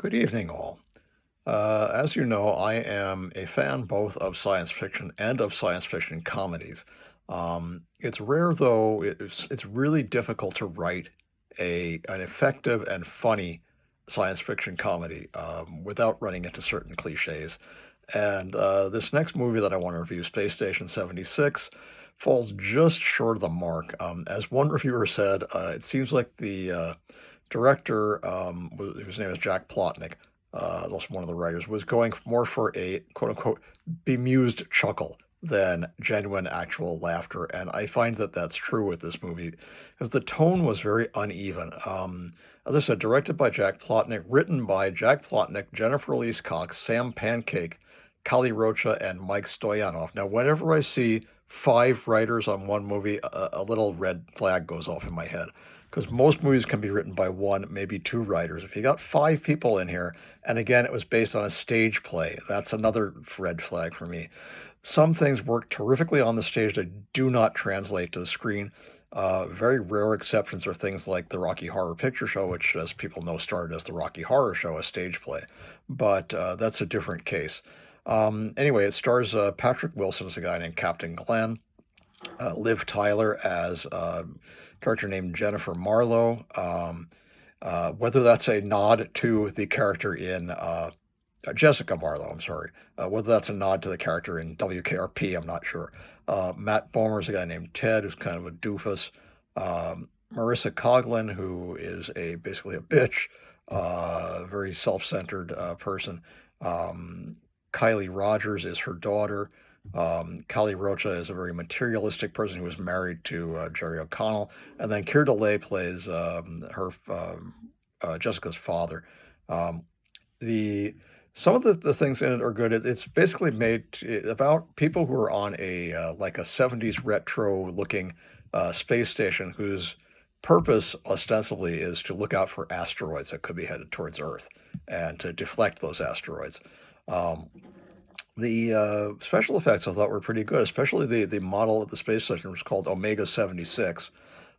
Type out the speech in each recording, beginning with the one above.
Good evening, all. As you know, I am a fan both of science fiction and of science fiction comedies. It's rare, though, it's really difficult to write an effective and funny science fiction comedy without running into certain cliches. And this next movie that I want to review, Space Station 76, falls just short of the mark. As one reviewer said, it seems like the director, whose name is Jack Plotnick, also one of the writers, was going more for a quote unquote bemused chuckle than genuine actual laughter. And I find that that's true with this movie because the tone was very uneven. As I said, directed by Jack Plotnick, written by Jack Plotnick, Jennifer Elise Cox, Sam Pancake, Kylie Rocha, and Mike Stoyanov. Now, whenever I see five writers on one movie, a little red flag goes off in my head because most movies can be written by one, maybe two writers. If you got five people in here, and again, it was based on a stage play, that's another red flag for me. Some things work terrifically on the stage that do not translate to the screen. Very rare exceptions are things like the Rocky Horror Picture Show, which, as people know, started as the Rocky Horror Show, a stage play. But that's a different case. Anyway, it stars Patrick Wilson as a guy named Captain Glenn, Liv Tyler as a character named Jennifer Marlowe. Whether that's a nod to the character in Jessica Marlowe, I'm sorry. Whether that's a nod to the character in WKRP, I'm not sure. Matt Bomer is a guy named Ted, who's kind of a doofus. Marisa Coughlin, who is basically a bitch, very self-centered person. Um, Kylie Rogers is her daughter. Kylie Rocha is a very materialistic person who was married to Jerry O'Connell, and then Kier Dullea plays her Jessica's father. Um, the Some of the things in it are good. It's basically about people who are on a like a 70s retro looking space station whose purpose ostensibly is to look out for asteroids that could be headed towards Earth and to deflect those asteroids. Um, the special effects I thought were pretty good, especially the model of the space station was called Omega 76,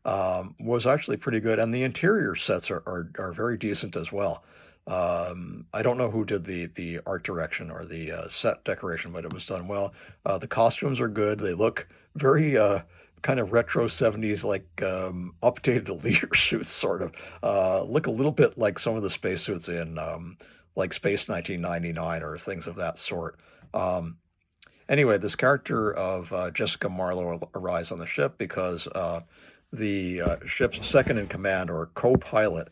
was actually pretty good, and the interior sets are very decent as well. I don't know who did the art direction or the set decoration, but it was done well. The costumes are good. They look very kind of retro 70s, like updated leisure suits, sort of. Look a little bit like some of the spacesuits in like Space 1999 or things of that sort. Um, anyway, this character of Jessica Marlowe arrives on the ship because the ship's second in command or co-pilot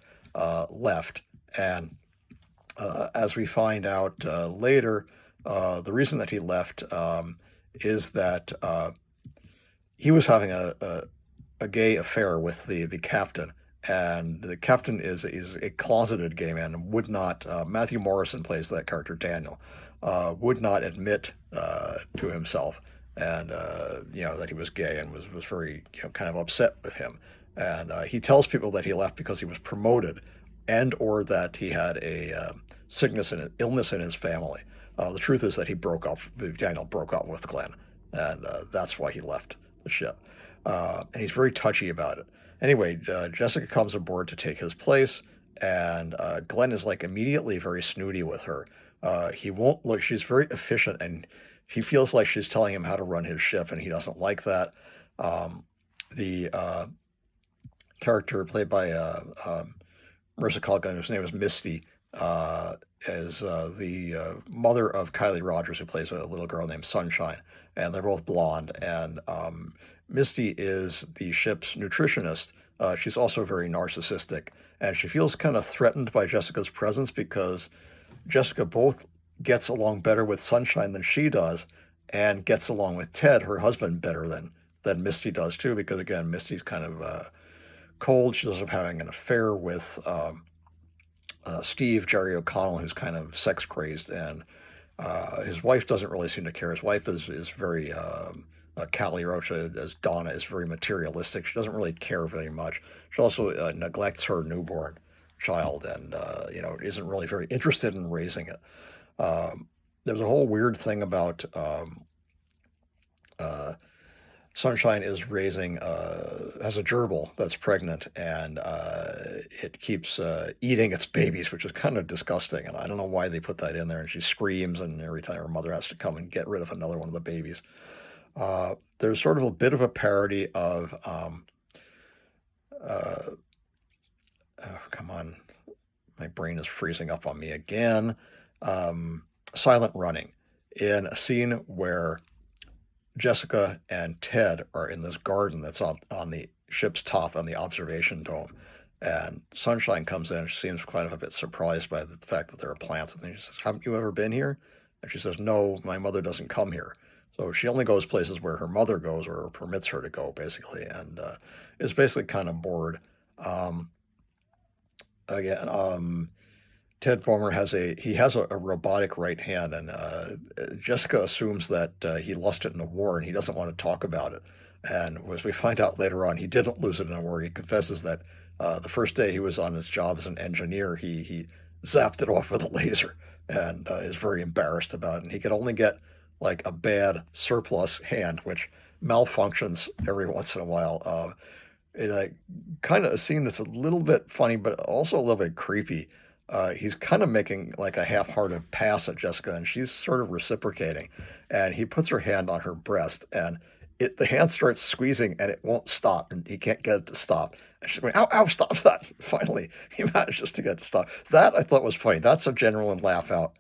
left, and as we find out later, the reason that he left is that he was having a gay affair with the captain, and the captain is a closeted gay man and would not. Matthew Morrison plays that character Daniel, would not admit to himself and that he was gay and was very kind of upset with him. And he tells people that he left because he was promoted, and or that he had a sickness and illness in his family. The truth is that Daniel broke up with Glenn, and that's why he left the ship. And he's very touchy about it. Anyway, Jessica comes aboard to take his place, and Glenn is like immediately very snooty with her. He won't look, she's very efficient, and he feels like she's telling him how to run his ship, and he doesn't like that. The character played by Marisa Coughlin, whose name is Misty, is the mother of Kylie Rogers, who plays a little girl named Sunshine, and they're both blonde. And Misty is the ship's nutritionist. She's also very narcissistic, and she feels kind of threatened by Jessica's presence because Jessica both gets along better with Sunshine than she does, and gets along with Ted, her husband, better than Misty does too. Because again, Misty's kind of cold. She ends up having an affair with Steve, Jerry O'Connell, who's kind of sex crazed, and his wife doesn't really seem to care. His wife is very Callie Rocha as Donna is very materialistic. She doesn't really care very much. She also neglects her newborn child, and isn't really very interested in raising it. There's a whole weird thing about uh, Sunshine is raising, has a gerbil that's pregnant, and it keeps eating its babies, which is kind of disgusting. And I don't know why they put that in there. And she screams, and every time her mother has to come and get rid of another one of the babies. There's sort of a bit of a parody of, uh, oh, come on, my brain is freezing up on me again. Um, Silent Running, in a scene where Jessica and Ted are in this garden that's on the ship's top on the observation dome. And Sunshine comes in. She seems kind of a bit surprised by the fact that there are plants. And she says, "Haven't you ever been here?" And she says, "No, my mother doesn't come here." So she only goes places where her mother goes or permits her to go, basically, and is basically kind of bored. Um, again, Ted Bomer has a robotic right hand, and Jessica assumes that he lost it in a war, and he doesn't want to talk about it. And as we find out later on, he didn't lose it in a war. He confesses that the first day he was on his job as an engineer, he zapped it off with a laser, and is very embarrassed about it. And he could only get like a bad surplus hand, which malfunctions every once in a while. In a kind of a scene that's a little bit funny, but also a little bit creepy. He's kind of making like a half-hearted pass at Jessica, and she's sort of reciprocating. And he puts her hand on her breast, and the hand starts squeezing, and it won't stop, and he can't get it to stop. And she's going, "Ow, ow, stop that!" Finally, he manages to get it to stop. That I thought was funny. That's a genuine laugh out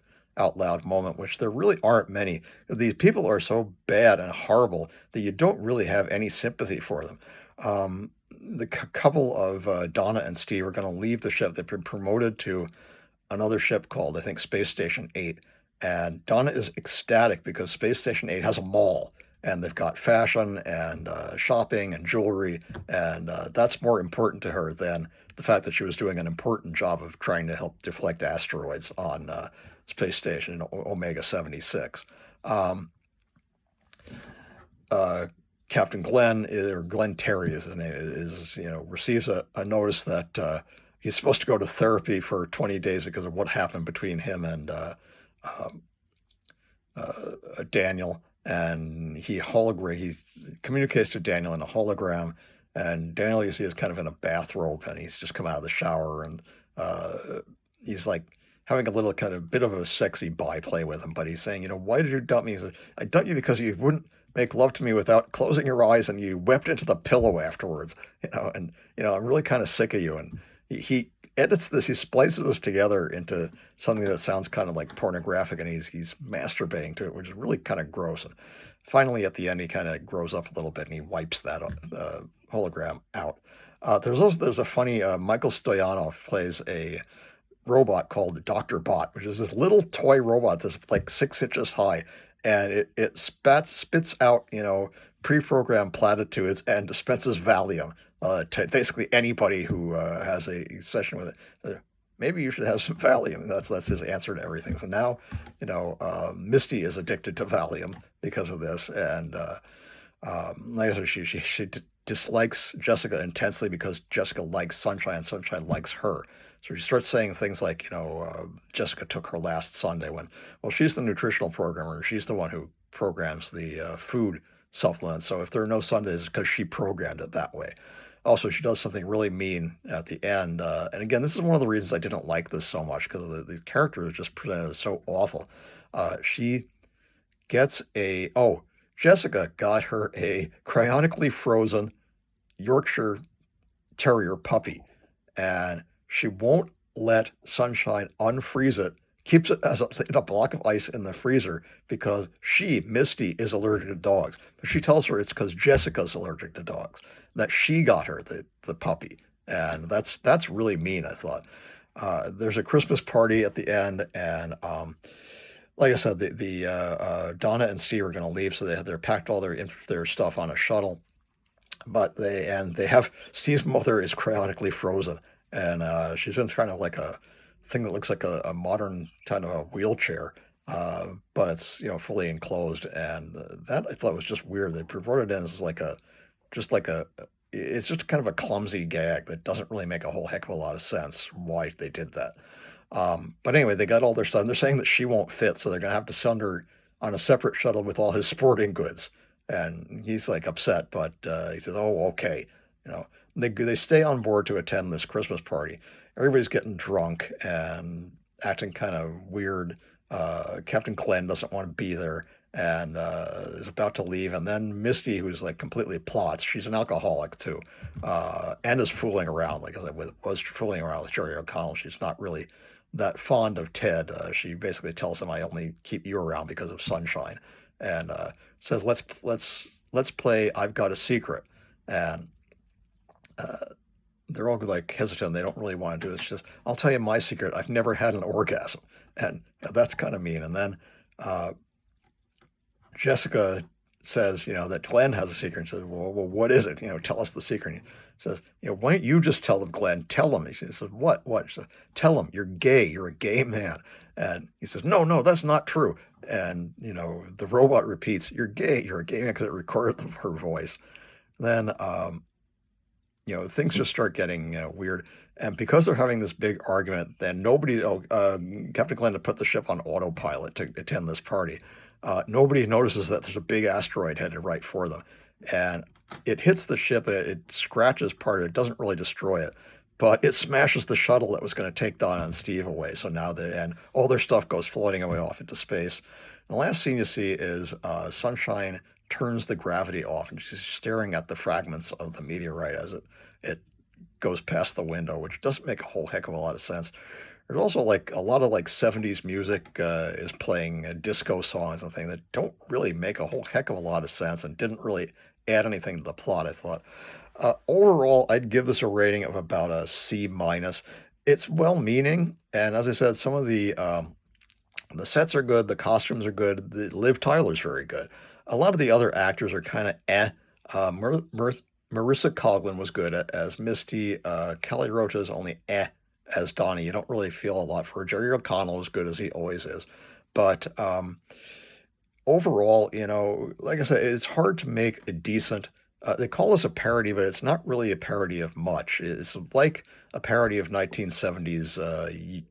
loud moment, which there really aren't many. These people are so bad and horrible that you don't really have any sympathy for them. The couple of Donna and Steve are going to leave the ship. They've been promoted to another ship called, I think, Space Station 8. And Donna is ecstatic because Space Station 8 has a mall, and they've got fashion and shopping and jewelry, and that's more important to her than the fact that she was doing an important job of trying to help deflect asteroids on Space Station Omega 76. Um, uh, Captain Glenn, or Glenn Terry is his name, receives a notice that he's supposed to go to therapy for 20 days because of what happened between him and um, Daniel. And he communicates to Daniel in a hologram, and Daniel, you see, is kind of in a bathrobe, and he's just come out of the shower, and uh, he's like having a little kind of bit of a sexy byplay with him, but he's saying, "Why did you dump me?" He says, "I dumped you because you wouldn't make love to me without closing your eyes, and you wept into the pillow afterwards, and I'm really kind of sick of you." And he edits this, he splices this together into something that sounds kind of like pornographic, and he's masturbating to it, which is really kind of gross. And finally, at the end, he kind of grows up a little bit, and he wipes that hologram out. There's a funny Michael Stoyanov plays a robot called Dr. Bot, which is this little toy robot that's like 6 inches high, and it spits out, pre-programmed platitudes and dispenses Valium to basically anybody who has a session with it. Maybe you should have some Valium. That's his answer to everything. So now, Misty is addicted to Valium because of this, and like I said, she dislikes Jessica intensely because Jessica likes Sunshine, and Sunshine likes her. So she starts saying things like, Jessica took her last Sunday when, well, she's the nutritional programmer. She's the one who programs the food supplements. So if there are no Sundays, it's because she programmed it that way. Also, she does something really mean at the end. And again, this is one of the reasons I didn't like this so much, because the character is just presented as so awful. She gets Jessica got her a cryonically frozen Yorkshire Terrier puppy, and she won't let Sunshine unfreeze it, keeps it in a block of ice in the freezer because she, Misty, is allergic to dogs. But she tells her it's because Jessica's allergic to dogs, that she got her the puppy. And that's really mean, I thought. There's a Christmas party at the end, and like I said, the Donna and Steve are going to leave, so they're packed all their stuff on a shuttle. But they have Steve's mother is cryonically frozen, and she's in kind of like a thing that looks like a modern kind of a wheelchair, but it's fully enclosed, and that I thought was just weird. They reported it in as just like a it's just kind of a clumsy gag that doesn't really make a whole heck of a lot of sense why they did that. But anyway, they got all their stuff. And they're saying that she won't fit, so they're going to have to send her on a separate shuttle with all his sporting goods. and he's like upset, but he says, "Oh, okay." You know, they stay on board to attend this Christmas party. Everybody's getting drunk and acting kind of weird. Captain Glenn doesn't want to be there and is about to leave, and then Misty, who's like completely plots. She's an alcoholic too, and is fooling around. Like I said, was fooling around with Jerry O'Connell. She's not really that fond of Ted. She basically tells him, "I only keep you around because of Sunshine," and says, let's play I've Got a Secret," and uh, they're all like hesitant. They don't really want to do it. She says, "I'll tell you my secret. I've never had an orgasm," and that's kind of mean. And then uh, Jessica says, that Glenn has a secret. And says, well, what is it? Tell us the secret. And he says, why don't you just tell them, Glenn? Tell them. He says, what? What? She says, tell them you're gay. You're a gay man. And he says, no, that's not true. And, the robot repeats, you're gay. You're a gay man, because it recorded her voice. Then, things just start getting weird. And because they're having this big argument, then Captain Glenn had put the ship on autopilot to attend this party. Nobody notices that there's a big asteroid headed right for them. And it hits the ship, it scratches part of it, doesn't really destroy it, but it smashes the shuttle that was going to take Donna and Steve away. So now and all their stuff goes floating away off into space. And the last scene you see is Sunshine turns the gravity off, and she's staring at the fragments of the meteorite as it goes past the window, which doesn't make a whole heck of a lot of sense. There's also like a lot of like 70s music is playing disco songs and things that don't really make a whole heck of a lot of sense and didn't really add anything to the plot, I thought. Overall, I'd give this a rating of about a C minus. It's well-meaning, and as I said, some of the sets are good, the costumes are good, the Liv Tyler's very good. A lot of the other actors are kind of eh. Marisa Coughlin was good as Misty. Kylie Rogers is only eh as Donnie. You don't really feel a lot for her. Jerry O'Connell is good as he always is. But overall, like I said, it's hard to make a decent. They call this a parody, but it's not really a parody of much. It's like a parody of 1970s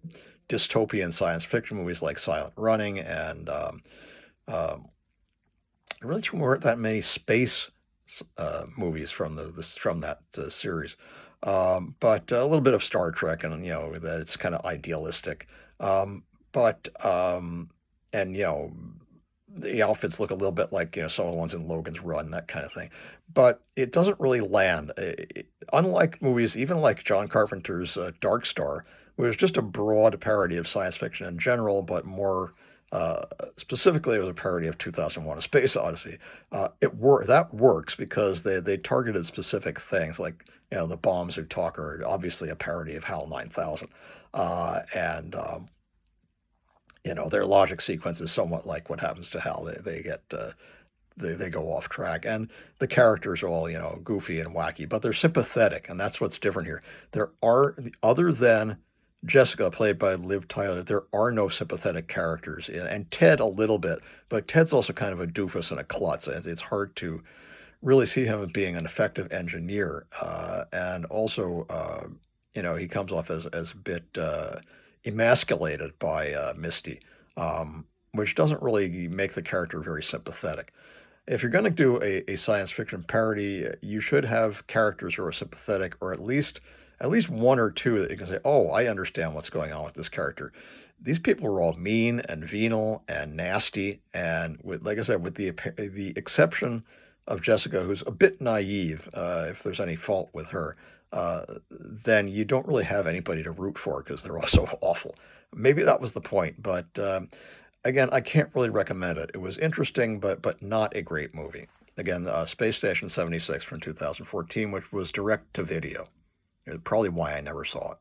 dystopian science fiction movies like Silent Running, and there really weren't that many space movies from that series. But a little bit of Star Trek, and that it's kind of idealistic. But and the outfits look a little bit like some of the ones in Logan's Run, that kind of thing. But it doesn't really land. Unlike movies, even like John Carpenter's Dark Star, which was just a broad parody of science fiction in general, but more specifically, it was a parody of 2001: A Space Odyssey. That works because they targeted specific things, like the bombs who talk are obviously a parody of HAL 9000, and their logic sequence is somewhat like what happens to HAL. They get they go off track, and the characters are all goofy and wacky, but they're sympathetic, and that's what's different here. There are, other than Jessica, played by Liv Tyler, there are no sympathetic characters, and Ted a little bit, but Ted's also kind of a doofus and a klutz. It's hard to really see him as being an effective engineer, and also, he comes off as a bit emasculated by Misty, which doesn't really make the character very sympathetic. If you're going to do a science fiction parody, you should have characters who are sympathetic, or at least one or two that you can say, "Oh, I understand what's going on with this character." These people are all mean and venal and nasty, and like I said, with the exception of Jessica, who's a bit naive, if there's any fault with her, then you don't really have anybody to root for because they're all so awful. Maybe that was the point, but again, I can't really recommend it. It was interesting, but not a great movie. Again, Space Station 76 from 2014, which was direct to video. Probably why I never saw it.